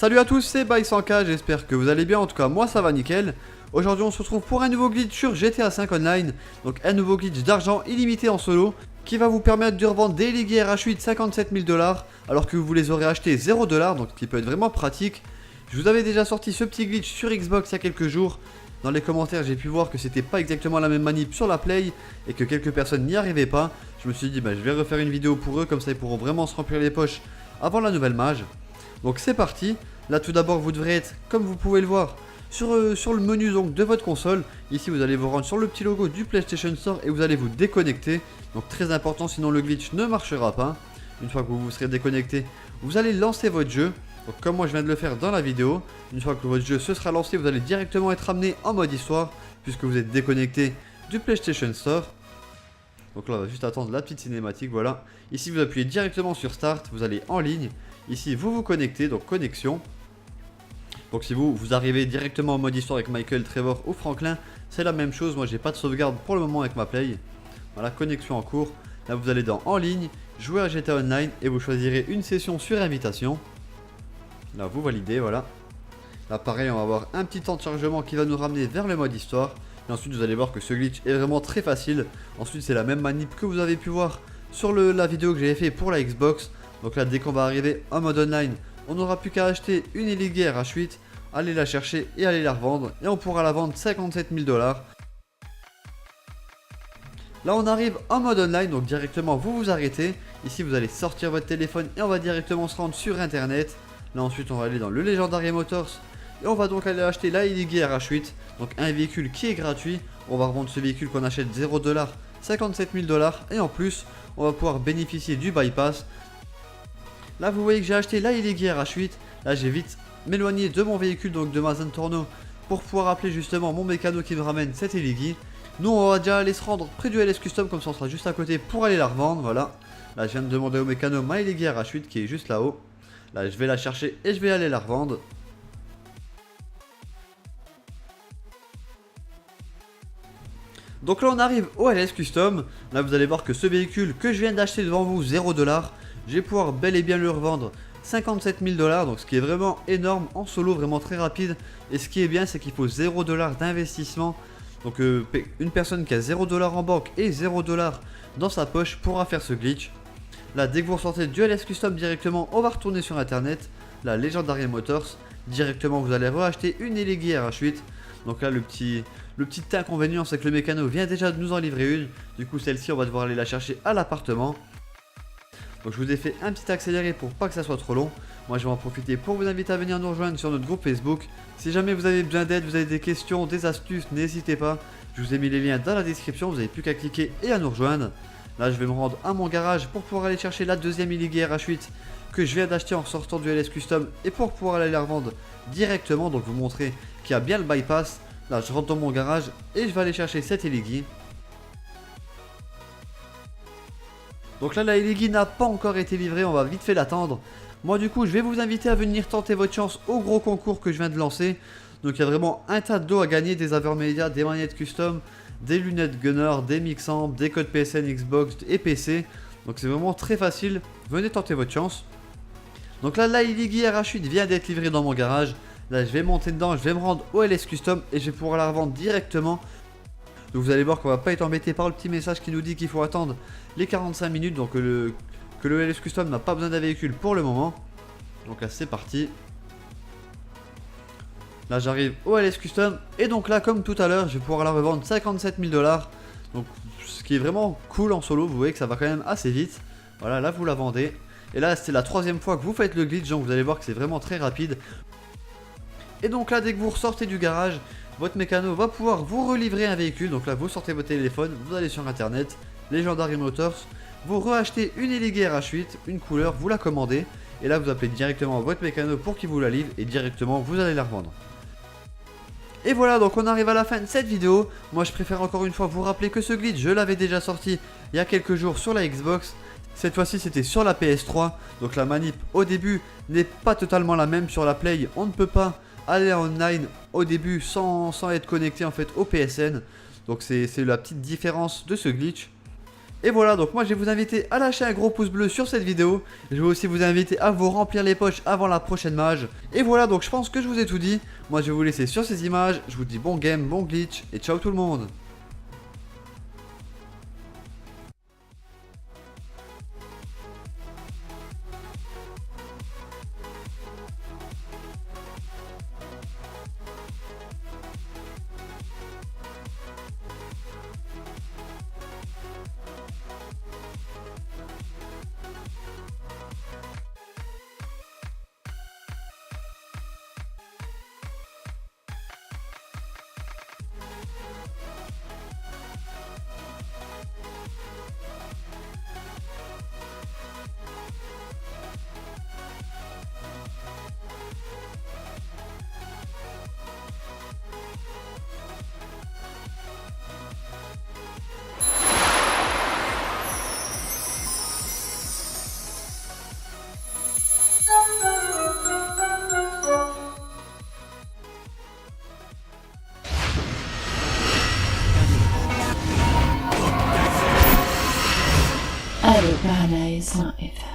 Salut à tous, c'est By100K, j'espère que vous allez bien, en tout cas moi ça va nickel. Aujourd'hui on se retrouve pour un nouveau glitch sur GTA 5 Online, donc un nouveau glitch d'argent illimité en solo, qui va vous permettre de revendre des Ligues RH8 57 000 $, alors que vous les aurez achetés 0 $, donc ce qui peut être vraiment pratique. Je vous avais déjà sorti ce petit glitch sur Xbox il y a quelques jours. Dans les commentaires j'ai pu voir que c'était pas exactement la même manip sur la Play, et que quelques personnes n'y arrivaient pas. Je me suis dit je vais refaire une vidéo pour eux, comme ça ils pourront vraiment se remplir les poches avant la nouvelle mage. Donc c'est parti. Là tout d'abord vous devrez être, comme vous pouvez le voir, sur le menu donc, de votre console. Ici vous allez vous rendre sur le petit logo du PlayStation Store et vous allez vous déconnecter. Donc très important, sinon le glitch ne marchera pas. Une fois que vous vous serez déconnecté, vous allez lancer votre jeu. Donc comme moi je viens de le faire dans la vidéo. Une fois que votre jeu se sera lancé, vous allez directement être amené en mode histoire, puisque vous êtes déconnecté du PlayStation Store. Donc là on va juste attendre la petite cinématique, voilà. Ici vous appuyez directement sur Start, vous allez en ligne. Ici vous vous connectez, donc connexion. Donc si vous arrivez directement en mode histoire avec Michael, Trevor ou Franklin, c'est la même chose. Moi j'ai pas de sauvegarde pour le moment avec ma Play. Voilà, connexion en cours. Là vous allez dans en ligne, jouer à GTA Online et vous choisirez une session sur invitation. Là vous validez, voilà. Là pareil, on va avoir un petit temps de chargement qui va nous ramener vers le mode histoire. Et ensuite vous allez voir que ce glitch est vraiment très facile. Ensuite c'est la même manip que vous avez pu voir sur la vidéo que j'avais fait pour la Xbox. Donc là dès qu'on va arriver en mode online, on n'aura plus qu'à acheter une Elite RH8, aller la chercher et aller la revendre. Et on pourra la vendre 57 000 $. Là on arrive en mode online, donc directement vous vous arrêtez. Ici vous allez sortir votre téléphone et on va directement se rendre sur internet. Là ensuite on va aller dans le Legendary Motors. Et on va donc aller acheter la Elite RH8, donc un véhicule qui est gratuit. On va revendre ce véhicule qu'on achète 0 $, 57 000 $. Et en plus on va pouvoir bénéficier du bypass. Là vous voyez que j'ai acheté la Elite RH8. Là j'ai vite m'éloigner de mon véhicule, donc de ma Zentorno, pour pouvoir appeler justement mon mécano qui me ramène cette Elite. Nous on va déjà aller se rendre près du LS Custom, comme ça on sera juste à côté pour aller la revendre, voilà. Là je viens de demander au mécano ma Elite RH8 qui est juste là-haut. Là je vais la chercher et je vais aller la revendre. Donc là on arrive au LS Custom. Là vous allez voir que ce véhicule que je viens d'acheter devant vous 0 $, je vais pouvoir bel et bien le revendre 57 000 $, donc ce qui est vraiment énorme en solo, vraiment très rapide. Et ce qui est bien c'est qu'il faut 0 $ d'investissement. Donc une personne qui a 0 $ en banque et 0 $ dans sa poche pourra faire ce glitch. Là dès que vous ressortez du LS Custom directement, on va retourner sur internet. La Legendary Motors, directement vous allez racheter une Elite RH8. Donc là le petit inconvénient c'est que le mécano vient déjà de nous en livrer une. Du coup celle-ci on va devoir aller la chercher à l'appartement. Donc je vous ai fait un petit accéléré pour pas que ça soit trop long. Moi je vais en profiter pour vous inviter à venir nous rejoindre sur notre groupe Facebook. Si jamais vous avez besoin d'aide, vous avez des questions, des astuces, n'hésitez pas. Je vous ai mis les liens dans la description, vous n'avez plus qu'à cliquer et à nous rejoindre. Là je vais me rendre à mon garage pour pouvoir aller chercher la deuxième Elite RH8 que je viens d'acheter en sortant du LS Custom, et pour pouvoir aller la revendre directement, donc vous montrer qu'il y a bien le bypass. Là je rentre dans mon garage et je vais aller chercher cette Elite. Donc là la Elite n'a pas encore été livrée, on va vite fait l'attendre. Moi du coup je vais vous inviter à venir tenter votre chance au gros concours que je viens de lancer. Donc il y a vraiment un tas de dos à gagner, des Avermedia, des manettes custom, des lunettes Gunner, des mixamps, des codes PSN, Xbox et PC. Donc c'est vraiment très facile, venez tenter votre chance. Donc là la Elite RH8 vient d'être livrée dans mon garage. Là je vais monter dedans, je vais me rendre au LS Custom et je vais pouvoir la revendre directement. Donc vous allez voir qu'on va pas être embêté par le petit message qui nous dit qu'il faut attendre les 45 minutes. Donc que le LS Custom n'a pas besoin d'un véhicule pour le moment. Donc là c'est parti. Là j'arrive au LS Custom. Et donc là comme tout à l'heure je vais pouvoir la revendre 57 000 $. Donc ce qui est vraiment cool en solo. Vous voyez que ça va quand même assez vite. Voilà, là vous la vendez. Et là c'est la troisième fois que vous faites le glitch. Donc vous allez voir que c'est vraiment très rapide. Et donc là dès que vous ressortez du garage, votre mécano va pouvoir vous relivrer un véhicule. Donc là vous sortez votre téléphone, vous allez sur internet, Legendary Motors, vous reachetez une Elite RH8, une couleur, vous la commandez. Et là vous appelez directement votre mécano pour qu'il vous la livre et directement vous allez la revendre. Et voilà, donc on arrive à la fin de cette vidéo. Moi je préfère encore une fois vous rappeler que ce glitch je l'avais déjà sorti il y a quelques jours sur la Xbox. Cette fois-ci c'était sur la PS3. Donc la manip au début n'est pas totalement la même sur la Play. On ne peut pas aller en online au début sans être connecté en fait au PSN. Donc c'est la petite différence de ce glitch. Et voilà, donc moi je vais vous inviter à lâcher un gros pouce bleu sur cette vidéo. Je vais aussi vous inviter à vous remplir les poches avant la prochaine mage. Et voilà, donc je pense que je vous ai tout dit. Moi je vais vous laisser sur ces images. Je vous dis bon game, bon glitch et ciao tout le monde. Alibana is not even.